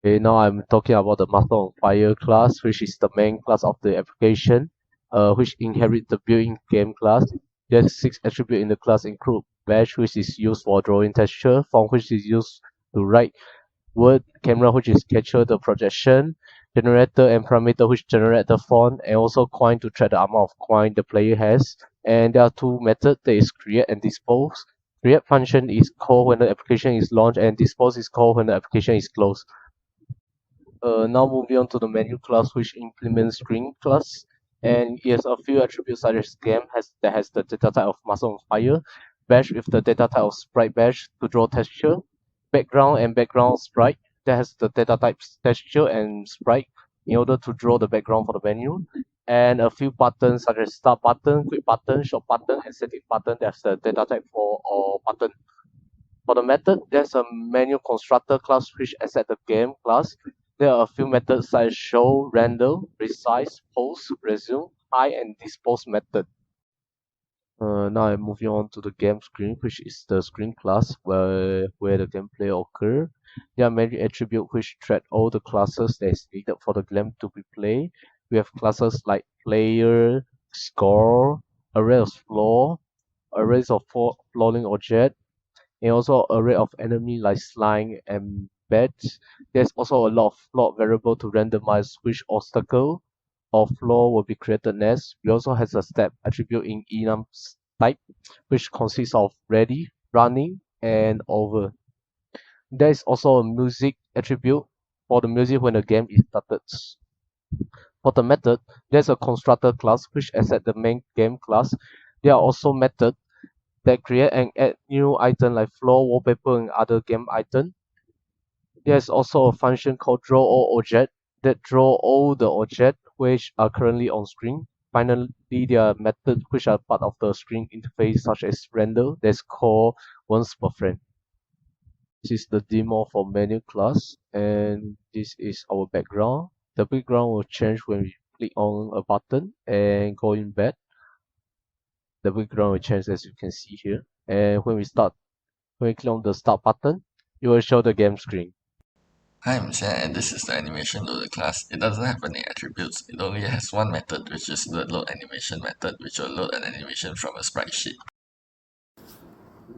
Okay, now I'm talking about the MuscleOnFire class, which is the main class of the application, which inherit the built-in game class. There's 6 attributes in the class include Badge, which is used for drawing texture, Font, which is used to write word, Camera, which is capture the projection, Generator and Parameter, which generate the font, and also Coin to track the amount of coin the player has. And there are 2 methods, that is create and dispose. Create function is called when the application is launched, and dispose is called when the application is closed. Now moving on to the menu class, which implements screen class, and it has a few attributes such as that has the data type of MuscleOnFire, Bash with the data type of sprite bash to draw texture, background and background sprite that has the data types texture and sprite in order to draw the background for the menu, and a few buttons such as start button, quick button, short button, and setting button that's the data type for all button. For the method, there's a menu constructor class which accepts the game class. There are a few methods such as show, render, resize, pose, resume, hide, and dispose method. Now I'm moving on to the game screen, which is the screen class where the gameplay occur. There are many attributes which track all the classes that is needed for the game to be played. We have classes like player, score, array of floor, arrays of floating object, and also array of enemy like slime and beds. There's also a lot of float variable to randomize which obstacle or floor will be created next. We also has a step attribute in enum type, which consists of ready, running, and over. There is also a music attribute for the music when the game is started. For the method, there's a constructor class which accepts the main game class. There are also methods that create and add new items like floor, wallpaper, and other game items. There's also a function called draw all object that draw all the objects which are currently on screen. Finally, there are methods which are part of the screen interface such as render that's called once per frame. This is the demo for menu class, and this is our background. The background will change when we click on a button and going back. The background will change as you can see here. And when we click on the start button, it will show the game screen. Hi, I'm Sia, and this is the animation loader class. It doesn't have any attributes. It only has one method, which is the load animation method, which will load an animation from a sprite sheet.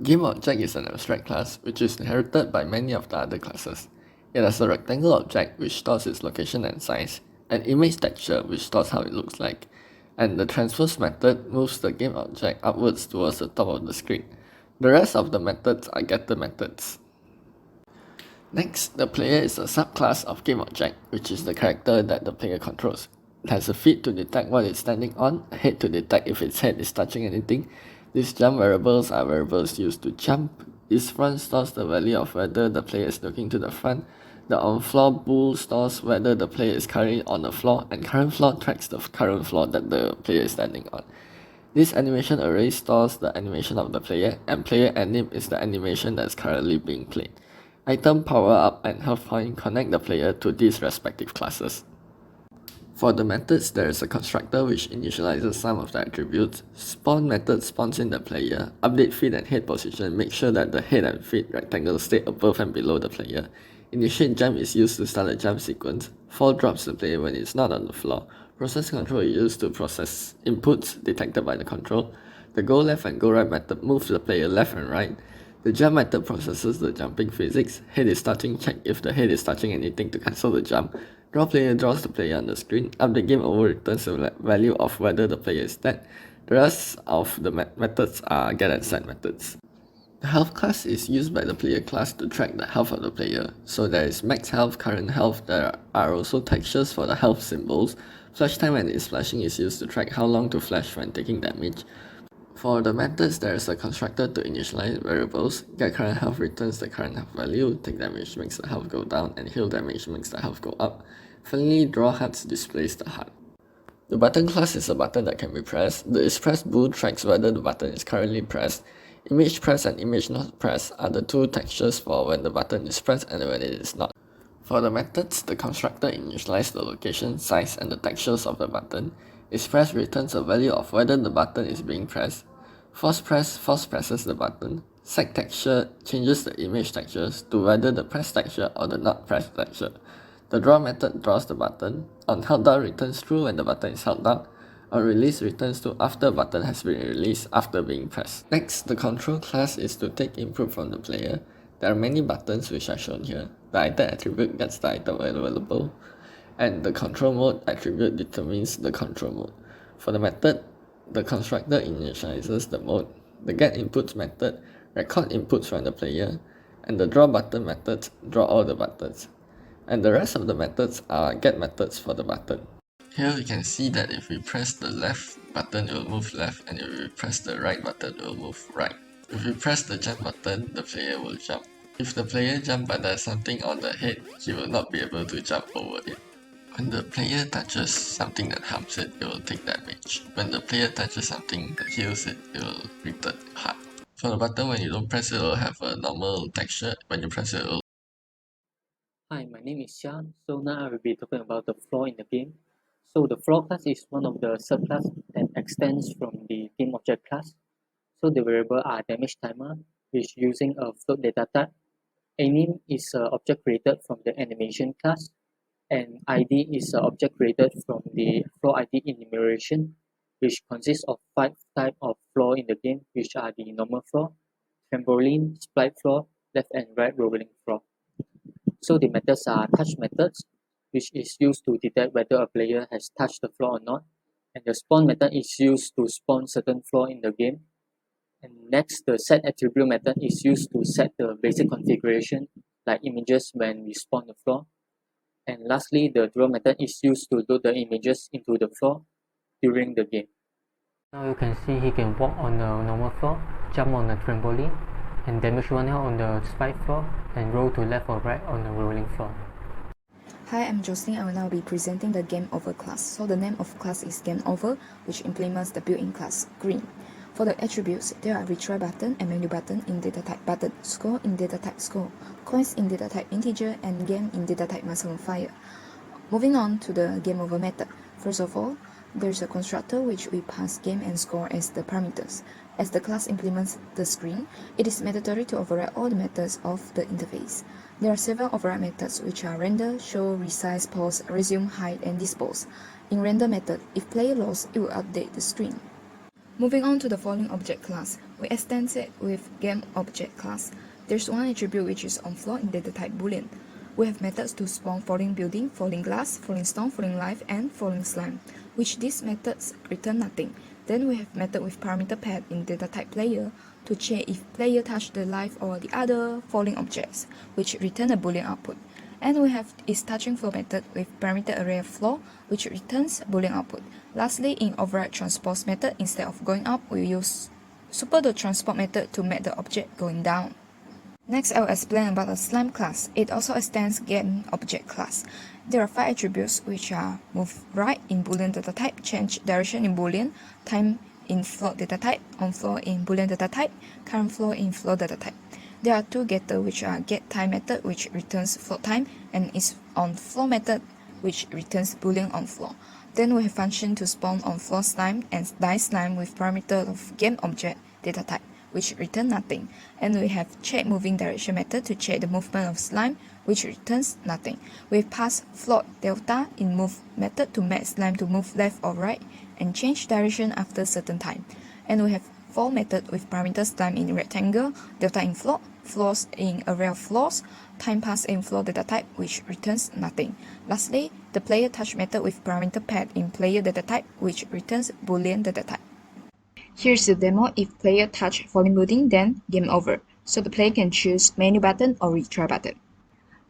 GameObject is an abstract class, which is inherited by many of the other classes. It has a rectangle object, which stores its location and size, an image texture, which stores how it looks like, and the transpose method moves the GameObject upwards towards the top of the screen. The rest of the methods are getter methods. Next, the player is a subclass of GameObject, which is the character that the player controls. It has a feet to detect what it's standing on, a head to detect if its head is touching anything. These jump variables are variables used to jump. This front stores the value of whether the player is looking to the front. The on-floor bool stores whether the player is currently on the floor, and current floor tracks the current floor that the player is standing on. This animation array stores the animation of the player, and player anim is the animation that is currently being played. Item, power up, and health point connect the player to these respective classes. For the methods, there is a constructor which initializes some of the attributes. Spawn method spawns in the player. Update feet and head position make sure that the head and feet rectangles stay above and below the player. Initiate jump is used to start a jump sequence. Fall drops the player when it's not on the floor. Process control is used to process inputs detected by the control. The go left and go right method moves the player left and right. The jump method processes the jumping physics. Head is touching, check if the head is touching anything to cancel the jump. Draw player draws the player on the screen. Update game over returns the value of whether the player is dead. The rest of the methods are get and set methods. The health class is used by the player class to track the health of the player. So there is max health, current health. There are also textures for the health symbols. Flash time when it's flashing is used to track how long to flash when taking damage. For the methods, there is a constructor to initialize variables. Get current health returns the current health value, take damage makes the health go down, and heal damage makes the health go up. Finally, draw hearts displays the heart. The button class is a button that can be pressed. The isPress bool tracks whether the button is currently pressed. Image press and image not pressed are the two textures for when the button is pressed and when it is not. For the methods, the constructor initializes the location, size, and the textures of the button. isPress returns a value of whether the button is being pressed. Force presses the button. Sec texture changes the image textures to whether the press texture or the not press texture. The draw method draws the button. On held down returns true when the button is held down. On release returns to after the button has been released after being pressed. Next, the control class is to take input from the player. There are many buttons which are shown here. The item attribute gets the item available, and the control mode attribute determines the control mode. For the method, the constructor initializes the mode. The get inputs method record inputs from the player, and the draw button methods draw all the buttons. And the rest of the methods are get methods for the button. Here we can see that if we press the left button, it will move left, and if we press the right button, it will move right. If we press the jump button, the player will jump. If the player jumps but there's something on the head, he will not be able to jump over it. When the player touches something that harms it, it will take damage. When the player touches something that heals it, it will return hard. For the button, when you don't press it, it will have a normal texture. When you press it, it will... Hi, my name is Sia. So now I will be talking about the floor in the game. So the floor class is one of the subclass that extends from the game object class. So the variable are damage timer, which using a float data type. Anim is an object created from the animation class, and ID is an object created from the floor ID enumeration, which consists of 5 types of floor in the game, which are the normal floor, trampoline, split floor, left and right rolling floor. So the methods are touch methods, which is used to detect whether a player has touched the floor or not. And the spawn method is used to spawn certain floor in the game. And next, the set attribute method is used to set the basic configuration, like images when we spawn the floor. And lastly, the draw method is used to load the images into the floor during the game. Now you can see he can walk on the normal floor, jump on the trampoline, and damage one on the spike floor, and roll to left or right on the rolling floor. Hi, I'm Jocelyn. I will now be presenting the Game Over class. So the name of class is Game Over, which implements the built-in class Green. For the attributes, there are retry button and menu button in data type button, score in data type score, coins in data type integer, and game in data type MuscleOnFire. Moving on to the Game Over method. First of all, there's a constructor which we pass game and score as the parameters. As the class implements the screen, it is mandatory to override all the methods of the interface. There are several override methods which are render, show, resize, pause, resume, hide, and dispose. In render method, if player lost, it will update the screen. Moving on to the falling object class, we extend it with game object class. There's one attribute which is on floor in data type boolean. We have methods to spawn falling building, falling glass, falling stone, falling life, and falling slime, which these methods return nothing. Then we have method with parameter pad in data type player to check if player touch the life or the other falling objects, which return a boolean output. And we have is touching floor method with parameter array of floor, which returns boolean output. Lastly, in override transpose method, instead of going up, we use super the transport method to make the object going down. Next, I will explain about the slime class. It also extends game object class. There are 5 attributes which are move right in boolean data type, change direction in boolean, time in float data type, on floor in boolean data type, current floor in float data type. There are 2 getter which are get time method which returns float time and is on floor method which returns boolean on floor. Then we have function to spawn on floor slime and die slime with parameter of game object data type, which return nothing. And we have check moving direction method to check the movement of slime, which returns nothing. We pass float delta in move method to make slime to move left or right and change direction after certain time. And we have for method with parameter slime in rectangle, delta in float, floors in array of floors, time pass in floor data type, which returns nothing. Lastly, the player touch method with parameter pad in player data type, which returns boolean data type. Here's the demo. If player touch falling building, then game over. So the player can choose menu button or retry button.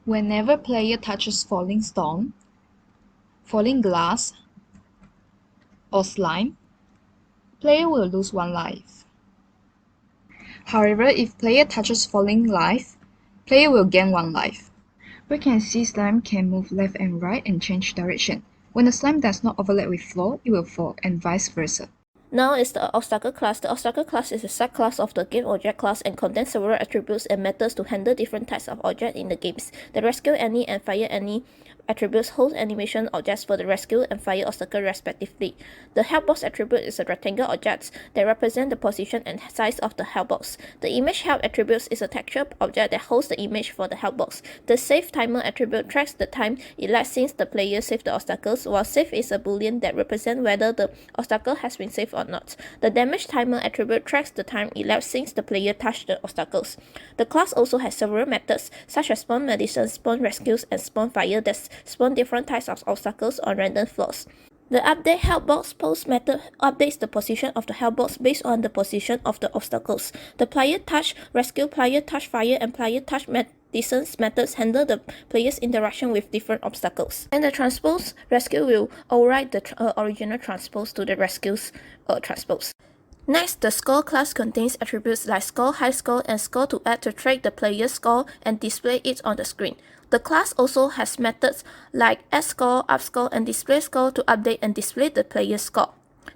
Whenever player touches falling stone, falling glass, or slime, player will lose 1 life. However, if player touches falling life, player will gain 1 life. We can see slime can move left and right and change direction. When the slime does not overlap with floor, it will fall, and vice versa. Now is the obstacle class. The obstacle class is a subclass of the game object class and contains several attributes and methods to handle different types of objects in the games. The rescue any and fire any attributes hold animation objects for the rescue and fire obstacle respectively. The helpbox attribute is a rectangle object that represents the position and size of the helpbox. The image help attribute is a texture object that holds the image for the helpbox. The save timer attribute tracks the time elapsed since the player saved the obstacles, while save is a boolean that represents whether the obstacle has been saved or not. The damage timer attribute tracks the time elapsed since the player touched the obstacles. The class also has several methods, such as spawn medicine, spawn rescues, and spawn fire that spawn different types of obstacles on random floors. The update helpbox post method updates the position of the helpbox based on the position of the obstacles. The player touch rescue, player touch fire, and player touch medicine methods handle the player's interaction with different obstacles. And the transpose rescue will override the original transpose to the rescue's transpose. Next, the score class contains attributes like score, high score, and score to add to track the player's score and display it on the screen. The class also has methods like add score, up score, and display score to update and display the player's score.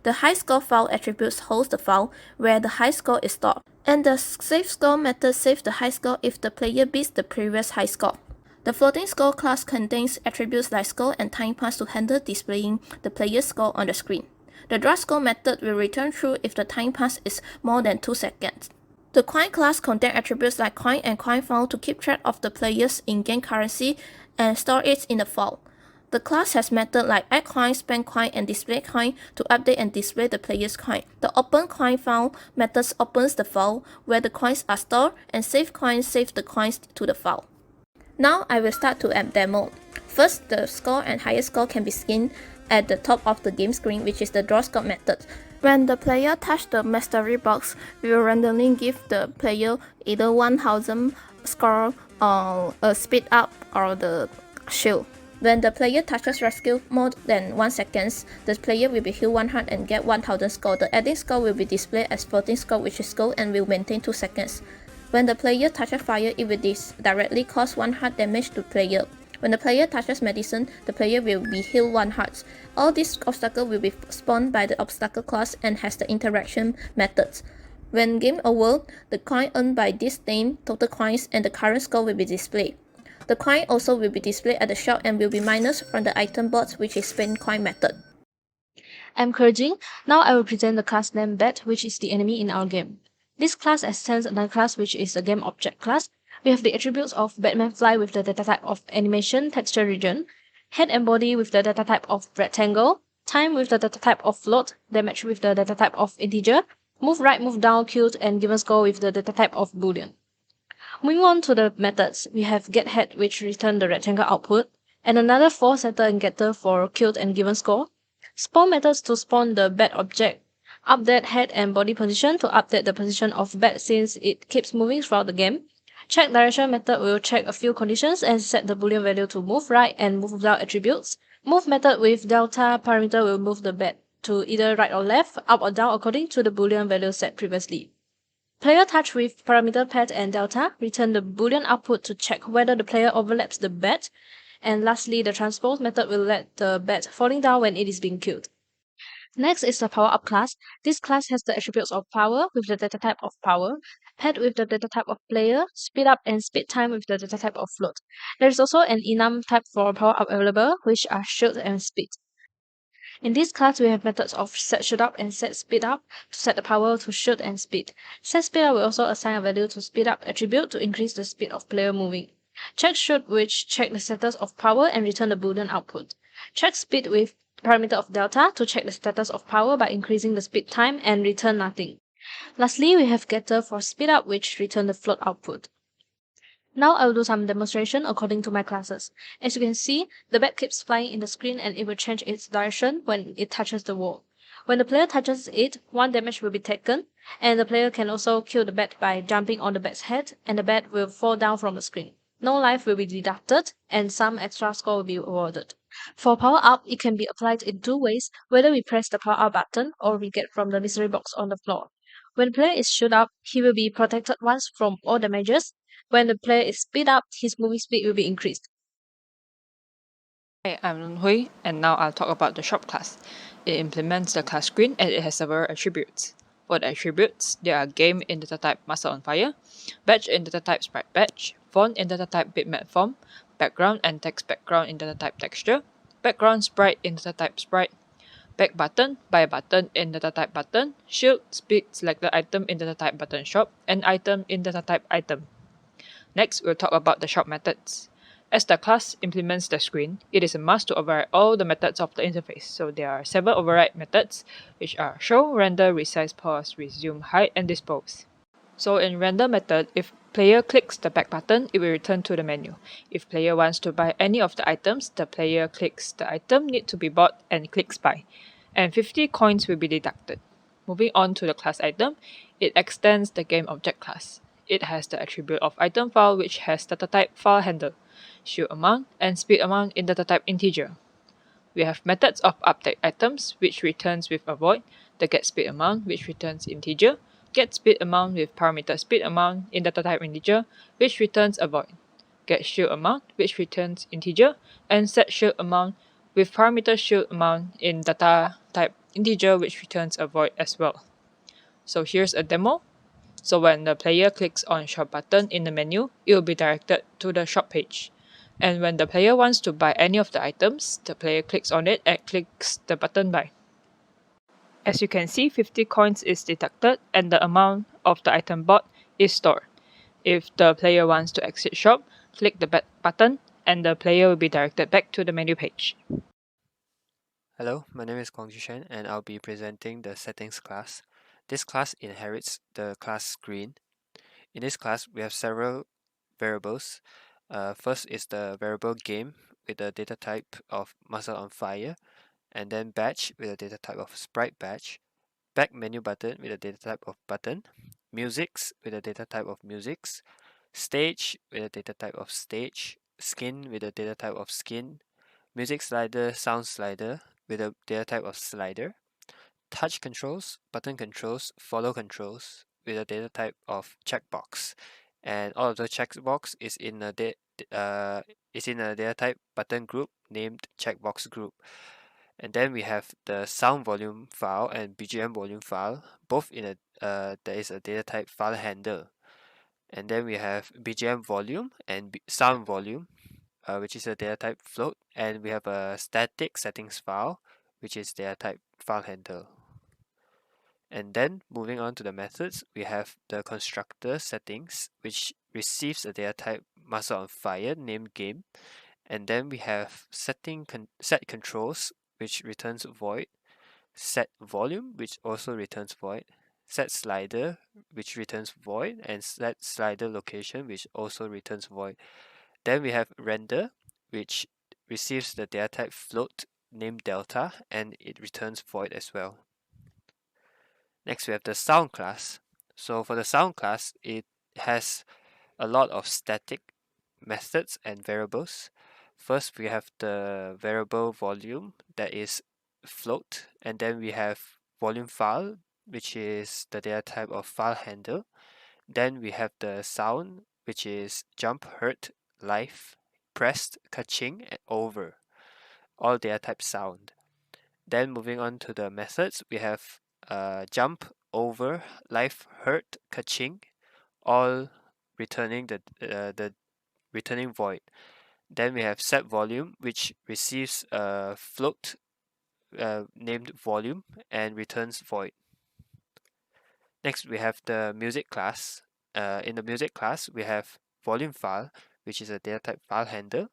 The high score file attributes holds the file where the high score is stored. And the save score method saves the high score if the player beats the previous high score. The floating score class contains attributes like score and time pass to handle displaying the player's score on the screen. The draw score method will return true if the time pass is more than 2 seconds. The coin class contains attributes like coin and coin file to keep track of the player's in-game currency and store it in the file. The class has methods like add coin, spend coin, and display coin to update and display the player's coin. The open coin file method opens the file where the coins are stored, and save coin saves the coins to the file. Now I will start to add demo. First, the score and highest score can be seen at the top of the game screen, which is the draw score method. When the player touches the mastery box, we will randomly give the player either 1000 score or a speed up or the shield. When the player touches rescue more than 1 second, the player will be healed 100 and get 1000 score. The adding score will be displayed as floating score, which is gold, and will maintain 2 seconds. When the player touches fire, it will directly cause 1 heart damage to player. When the player touches medicine, the player will be healed 1 heart. All these obstacles will be spawned by the obstacle class and has the interaction methods. When game over, the coin earned by this name, total coins, and the current score will be displayed. The coin also will be displayed at the shop and will be minus from the item board, which is spend coin method. I'm Ker Jing. Now I will present the class named Bat, which is the enemy in our game. This class extends another class which is a game object class. We have the attributes of Batman fly with the data type of animation texture region, head and body with the data type of rectangle, time with the data type of float, damage with the data type of integer, move right, move down, killed, and given score with the data type of boolean. Moving on to the methods, we have getHead which return the rectangle output, and another for setter and getter for killed and given score. Spawn methods to spawn the bat object. Update head and body position to update the position of bat since it keeps moving throughout the game. Check direction method will check a few conditions and set the boolean value to move right and move down attributes. Move method with delta parameter will move the bat to either right or left, up or down according to the boolean value set previously. Player touch with parameter pet and delta return the boolean output to check whether the player overlaps the bat. And lastly, the transpose method will let the bat falling down when it is being killed. Next is the power up class. This class has the attributes of power with the data type of power, pet with the data type of player, speed up and speed time with the data type of float. There is also an enum type for power up available, which are shield and speed. In this class, we have methods of set shoot up and set speed up to set the power to shoot and speed. Set speed up will also assign a value to speed up attribute to increase the speed of player moving. Check shoot which check the status of power and return the boolean output. Check speed with parameter of delta to check the status of power by increasing the speed time and return nothing. Lastly, we have getter for speed up which return the float output. Now I will do some demonstration according to my classes. As you can see, the bat keeps flying in the screen and it will change its direction when it touches the wall. When the player touches it, 1 damage will be taken, and the player can also kill the bat by jumping on the bat's head, and the bat will fall down from the screen. No life will be deducted, and some extra score will be awarded. For power up, it can be applied in 2 ways, whether we press the power up button or we get from the mystery box on the floor. When the player is shoot up, he will be protected once from all damages. When the player is speed up, his moving speed will be increased. Hi, I'm Woon Hue, and now I'll talk about the shop class. It implements the class screen and it has several attributes. For the attributes, there are game in data type MuscleOnFire, badge in data type sprite badge, font in data type bitmap font, background and text background in data type texture, background sprite in data type sprite, back button, buy button in data type button, shield, speed selected item in data type button shop, and item in data type item. Next, we'll talk about the shop methods. As the class implements the screen, it is a must to override all the methods of the interface. So there are several override methods, which are show, render, resize, pause, resume, hide, and dispose. So in render method, if player clicks the back button, it will return to the menu. If player wants to buy any of the items, the player clicks the item need to be bought and clicks buy, and 50 coins will be deducted. Moving on to the class item, it extends the game object class. It has the attribute of item file, which has data type file handle, shield amount, and speed amount in data type integer. We have methods of update items, which returns with a void, the get speed amount, which returns integer, get speed amount with parameter speed amount in data type integer, which returns a void, get shield amount, which returns integer, and set shield amount with parameter shield amount in data type integer, which returns a void as well. So here's a demo. So when the player clicks on shop button in the menu, it will be directed to the shop page. And when the player wants to buy any of the items, the player clicks on it and clicks the button buy. As you can see, 50 coins is deducted and the amount of the item bought is stored. If the player wants to exit shop, click the back button and the player will be directed back to the menu page. Hello, my name is Ji Shen and I'll be presenting the settings class. This class inherits the class screen. In this class, we have several variables. First is the variable game with the data type of MuscleOnFire, and then badge with the data type of sprite badge, back menu button with the data type of button, musics with the data type of musics, stage with the data type of stage, skin with the data type of skin, music slider, sound slider with a data type of slider, touch controls, button controls, follow controls with a data type of checkbox, and all of the checkbox is in a data type button group named checkbox group. And then we have the sound volume file and BGM volume file, both in a there is a data type file handle. And then we have BGM volume and sound volume, which is a data type float, and we have a static settings file, which is data type file handle. And then moving on to the methods, we have the constructor settings, which receives a data type MuscleOnFire named game. And then we have set controls, which returns void, set volume, which also returns void, set slider, which returns void, and set slider location, which also returns void. Then we have render, which receives the data type float named delta, and it returns void as well. Next, we have the sound class. So for the sound class, it has a lot of static methods and variables. First, we have the variable volume that is float, and then we have volume file, which is the data type of file handle. Then we have the sound, which is jump, hurt, live, pressed, kaching, and over, all data type sound. Then moving on to the methods, we have jump, over, live, hurt, kaching, all returning the returning void. Then we have set volume, which receives a float named volume and returns void. Next, we have the music class. In the music class, we have volume file, which is a data type file handle,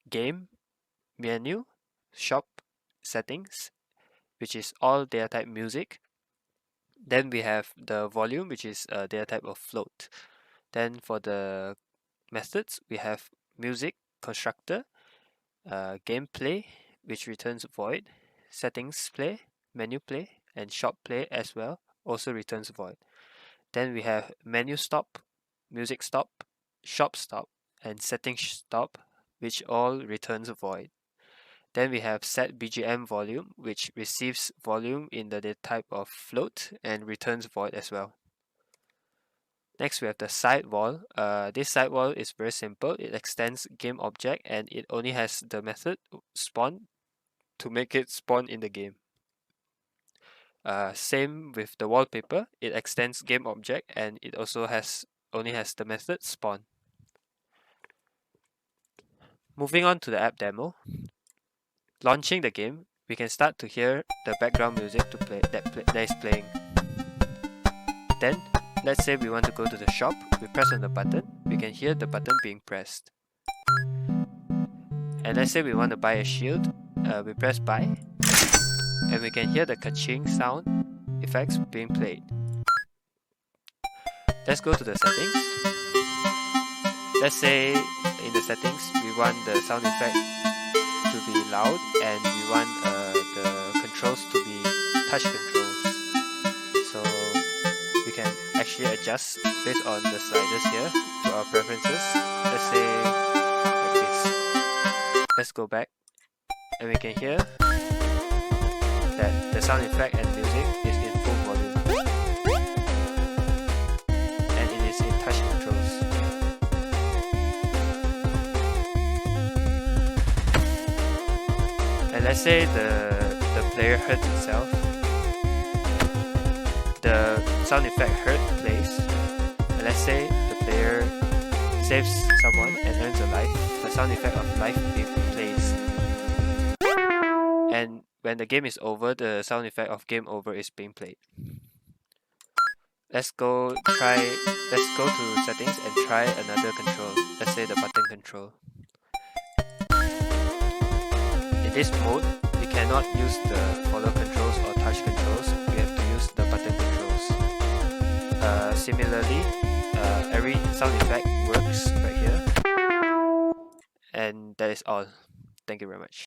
game, menu, shop, settings, which is all data type music. Then we have the volume, which is a data type of float. Then for the methods, we have music constructor, gameplay, which returns void, settings play, menu play, and shop play as well, also returns void. Then we have menu stop, music stop, shop stop, and settings stop, which all returns void. Then we have set BGM volume, which receives volume in the data type of float and returns void as well. Next, we have the side wall. This side wall is very simple. It extends game object and it only has the method spawn to make it spawn in the game. Same with the wallpaper. It extends game object and it also only has the method spawn. Moving on to the app demo. Launching the game, we can start to hear the background music that is playing. Then, let's say we want to go to the shop, we press on the button, we can hear the button being pressed. And let's say we want to buy a shield, we press buy, and we can hear the ka-ching sound effects being played. Let's go to the settings. Let's say in the settings, we want the sound effect to be loud and we want the controls to be touch controls. So we can actually adjust based on the sliders here to our preferences. Let's say like this. Let's go back and we can hear that the sound effect and music is in full volume and it is in touch controls. And let's say the player hurts itself, the sound effect hurt plays, and let's say the player saves someone and earns a life, the sound effect of life plays. And when the game is over, the sound effect of game over is being played. Let's go to settings and try another control. Let's say the button control. In this mode, we cannot use the follow controls or touch controls. We have to use the button controls. Similarly, every sound effect works right here. And that is all. Thank you very much.